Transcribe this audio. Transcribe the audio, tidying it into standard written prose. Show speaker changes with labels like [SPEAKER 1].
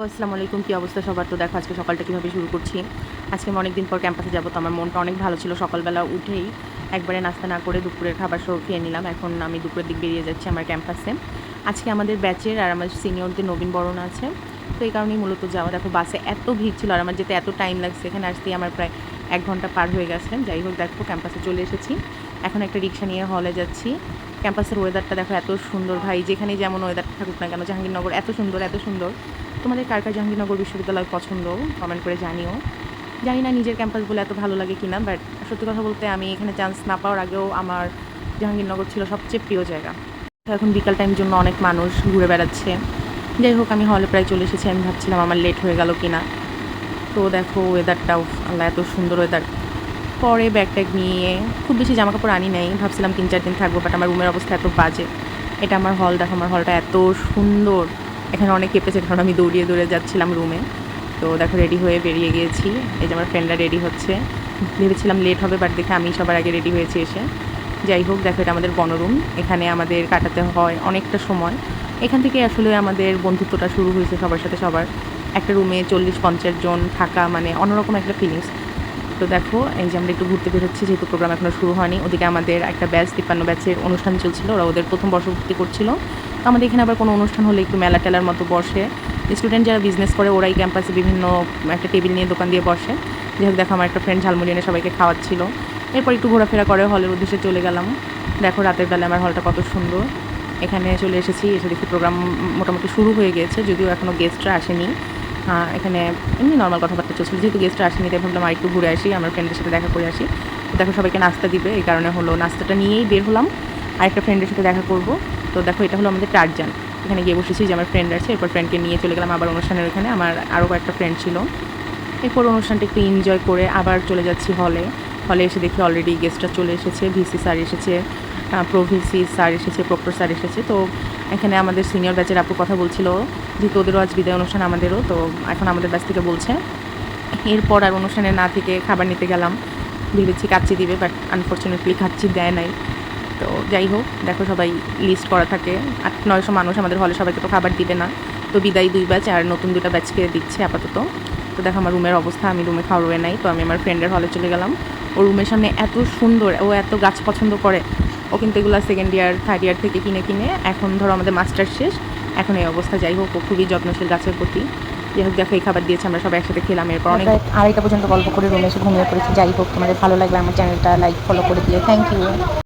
[SPEAKER 1] আসসালামু আলাইকুম। কী অবস্থা সবার? তো দেখো আজকে সকালটা কীভাবে শুরু করছি। আজকে আমি অনেকদিন পর ক্যাম্পাসে যাবো, তো আমার মনটা অনেক ভালো ছিল। সকালবেলা উঠেই একবারে নাস্তা না করে দুপুরের খাবার সহ খেয়ে নিলাম। এখন আমি দুপুরের দিক বেরিয়ে যাচ্ছি আমার ক্যাম্পাসে। আজকে আমাদের ব্যাচের আর আমার সিনিয়রদের নবীনবরণ আছে, তো এই কারণেই মূলত যাওয়া। দেখো বাসে এত ভিড় ছিল আর আমার যেতে এত টাইম লাগছে, এখানে আসতেই আমার প্রায় 1 ঘন্টা পার হয়ে গেছে। যাই হোক, দেখো ক্যাম্পাসে চলে এসেছি। এখন একটা রিক্সা নিয়ে হলে যাচ্ছি। ক্যাম্পাসের ওয়েদারটা দেখো এত সুন্দর ভাই, যেখানেই যেমন ওয়েদারটা থাকুক না কেন, জাহাঙ্গীরনগর এত সুন্দর এত সুন্দর। তোমাদের কার কার জাহাঙ্গীরনগর বিশ্ববিদ্যালয় পছন্দ কমেন্ট করে জানিও। জানি না নিজের ক্যাম্পাস বলে এত ভালো লাগে কিনা, বাট সত্যি কথা বলতে আমি এখানে চান্স না পাওয়ার আগেও আমার জাহাঙ্গীরনগর ছিল সবচেয়ে প্রিয় জায়গা। এখন বিকাল টাইমের জন্য অনেক মানুষ ঘুরে বেড়াচ্ছে। যাই হোক, আমি হলে প্রায় চলে এসেছি। আমি ভাবছিলাম আমার লেট হয়ে গেল কিনা। তো দেখো ওয়েদারটাও, আল্লাহ এত সুন্দর ওয়েদার। পরে ব্যাগ ট্যাগ নিয়ে খুব বেশি জামা কাপড় আনি নাই, ভাবছিলাম 3-4 দিন থাকবো, বাট আমার রুমের অবস্থা এত বাজে। এটা আমার হল, দেখো আমার হলটা এত সুন্দর। এখানে অনেক কেঁপেছে কারণ আমি দৌড়িয়ে দৌড়ে যাচ্ছিলাম রুমে। তো দেখো রেডি হয়ে বেরিয়ে গিয়েছি। এই যে আমার ফ্রেন্ডরা রেডি হচ্ছে। ভেবেছিলাম লেট হবে, বাট দেখে আমি সবার আগে রেডি হয়েছি এসে। যাই হোক, দেখো এটা আমাদের বনরুম। এখানে আমাদের কাটাতে হয় অনেকটা সময়। এখান থেকে আসলে আমাদের বন্ধুত্বটা শুরু হয়েছে সবার সাথে সবার। একটা রুমে 40-50 জন থাকা মানে অন্যরকম একটা ফিলিংস। তো দেখো এই যে আমরা একটু ঘুরতে বেরোচ্ছি, যেহেতু প্রোগ্রাম এখনও শুরু হয়নি। ওদিকে আমাদের একটা ব্যাচ 53 ব্যাচের অনুষ্ঠান চলছিল, ওরা ওদের প্রথম বর্ষপূর্তি করছিল। তো আমাদের এখানে আবার কোনো অনুষ্ঠান হলে একটু মেলা টেলার মতো বসে। স্টুডেন্ট যারা বিজনেস করে ওরাই ক্যাম্পাসে বিভিন্ন একটা টেবিল নিয়ে দোকান দিয়ে বসে। যেহেতু দেখো আমার একটা ফ্রেন্ড ঝালমুড়ি এনে সবাইকে খাওয়াচ্ছিল। এরপর একটু ঘোরাফেরা করে হলের উদ্দেশ্যে চলে গেলাম। দেখো রাতের বেলা আমার হলটা কত সুন্দর। এখানে চলে এসেছি, এসে দেখি প্রোগ্রাম মোটামুটি শুরু হয়ে গিয়েছে, যদিও এখনও গেস্টরা আসেনি। এখানে এমনি নর্মাল কথাবার্তা চলছিল, যেহেতু গেস্টরা আসেনি তাই ভাবলাম আর একটু ঘুরে আসি, আমার ফ্রেন্ডের সাথে দেখা করে আসি। তো দেখো সবাইকে নাস্তা দিবে, এই কারণে হলো নাস্তাটা নিয়েই বের হলাম। আরেকটা ফ্রেন্ডের সাথে দেখা করব। তো দেখো এটা হলো আমাদের টারজান। এখানে গিয়ে বসেছি, যে আমার ফ্রেন্ড আছে। এরপর ফ্রেন্ডকে নিয়ে চলে গেলাম আবার অনুষ্ঠানের ওখানে। আমার আরও কয়েকটা ফ্রেন্ড ছিল। এরপর অনুষ্ঠানটা একটু এনজয় করে আবার চলে যাচ্ছি হলে। হলে এসে দেখি অলরেডি গেস্টরা চলে এসেছে, ভিসি স্যার এসেছে, প্রভিসি স্যার এসেছে, প্রক্টর স্যার এসেছে। তো এখানে আমাদের সিনিয়র ব্যাচের আপু কথা বলছিল, যেহেতু ওদেরও আজ বিদায় অনুষ্ঠান, আমাদেরও। তো এখন আমাদের ব্যাচ থেকে বলছে। এরপর আর অনুষ্ঠানে না থেকে খাবার নিতে গেলাম। ভেবেছি কাচ্চি দিবে, বাট আনফর্চুনেটলি কাচ্চি দেয় নাই। তো যাই হোক, দেখো সবাই লিস্ট করা থাকে, 800-900 মানুষ আমাদের হলে, সবাইকে তো খাবার দিবে না। তো বিদায়ী 2 ব্যাচ আর নতুন 2টা ব্যাচকে দিচ্ছে আপাতত। তো দেখো আমার রুমের অবস্থা, আমি রুমে খাওয়ার ওয়ে নাই। তো আমি আমার ফ্রেন্ডের হলে চলে গেলাম। ও রুমের সামনে এত সুন্দর, ও এত গাছ পছন্দ করে। ও কিন্তু এগুলো সেকেন্ড ইয়ার থার্ড ইয়ার থেকে কিনে কিনে এখন ধরো আমাদের মাস্টার শেষ, এখন এই অবস্থা। যাই হোক, ও খুবই যত্নশীল গাছের প্রতি। যাই হোক, দেখো এই খাবার দিয়েছে, আমরা সবাই একসাথে খেলাম। এরপর অনেক 2:30 পর্যন্ত গল্প করে রুমে এসে ঘুমিয়ে পড়েছি। যাই হোক, তোমাদের ভালো লাগলে আমার চ্যানেলটা লাইক ফলো করে দিও। Thank you.